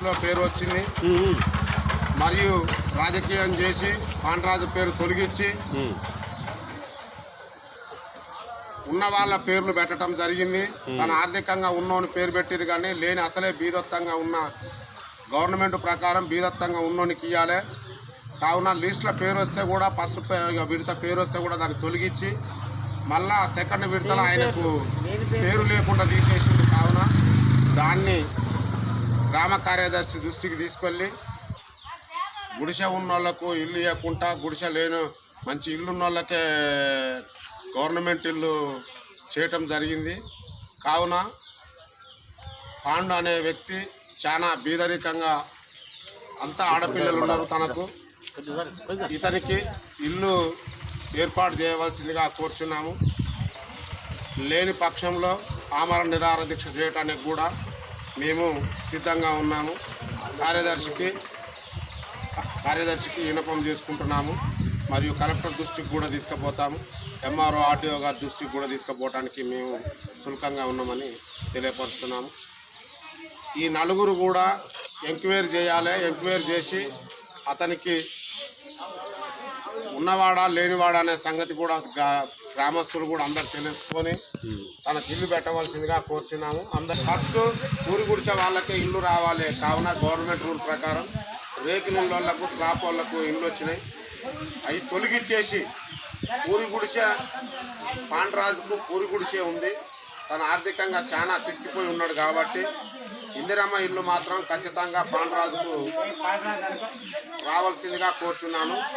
లిస్టులో పేరు వచ్చింది. మరియు రాజకీయం చేసి పాండ్రాజు పేరు తొలగించి ఉన్న వాళ్ళ పేర్లు పెట్టడం జరిగింది. తన ఆర్థికంగా ఉన్నోని పేరు పెట్టిరు కానీ లేని అసలే బీదత్తంగా ఉన్న గవర్నమెంట్ ప్రకారం బీదత్తంగా ఉన్నోనికి ఇవ్వాలి. కావున లిస్టులో పేరు వస్తే కూడా ఫస్ట్ విడత పేరు వస్తే కూడా దాన్ని తొలగించి మళ్ళా సెకండ్ విడతలో ఆయనకు పేరు లేకుండా తీసేసింది. కావున దాన్ని గ్రామ కార్యదర్శి దృష్టికి తీసుకెళ్ళి గుడిసె ఉన్న వాళ్ళకు ఇల్లు ఇవ్వకుండా గుడిసె లేని మంచి ఇల్లు ఉన్న వాళ్ళకే గవర్నమెంట్ ఇల్లు చేయటం జరిగింది. కావున పాండు అనే వ్యక్తి చాలా బీదరికంగా అంతా ఆడపిల్లలు ఉన్నారు. తనకు ఇతనికి ఇల్లు ఏర్పాటు చేయవలసిందిగా కోరుచున్నాము. లేని పక్షంలో ఆమరణ నిరాహార దీక్ష చేయడానికి కూడా మేము సిద్ధంగా ఉన్నాము. కార్యదర్శికి విన్నపం చేసుకుంటున్నాము. మరియు కలెక్టర్ దృష్టికి కూడా తీసుకుపోతాము. ఎంఆర్ఓ ఆర్డీఓ గారి దృష్టికి కూడా తీసుకుపోవడానికి మేము సుల్కంగా ఉన్నామని తెలియపరుస్తున్నాము. ఈ నలుగురు కూడా ఎంక్వైరీ చేయాలి. ఎంక్వైరీ చేసి అతనికి ఉన్నవాడా లేనివాడా అనే సంగతి కూడా గ్రామస్తులు కూడా అందరు తెలుసుకొని తనకు ఇల్లు పెట్టవలసిందిగా కోరుచున్నాము. అందరు ఫస్ట్ ఊరి గుడిసె వాళ్ళకే ఇల్లు రావాలి. కావున గవర్నమెంట్ రూల్ ప్రకారం రేకుల వాళ్ళకు స్లాబ్ వాళ్ళకు ఇల్లు వచ్చినాయి. అవి తొలగించేసి పూరి గుడిసె పాండ్రాజుకు పూరి గుడిసె ఉంది. తను ఆర్థికంగా చాలా చిక్కిపోయి ఉన్నాడు కాబట్టి ఇందిరమ్మ ఇల్లు మాత్రం ఖచ్చితంగా పాండ్రాజుకు రావాల్సిందిగా కోరుచున్నాను.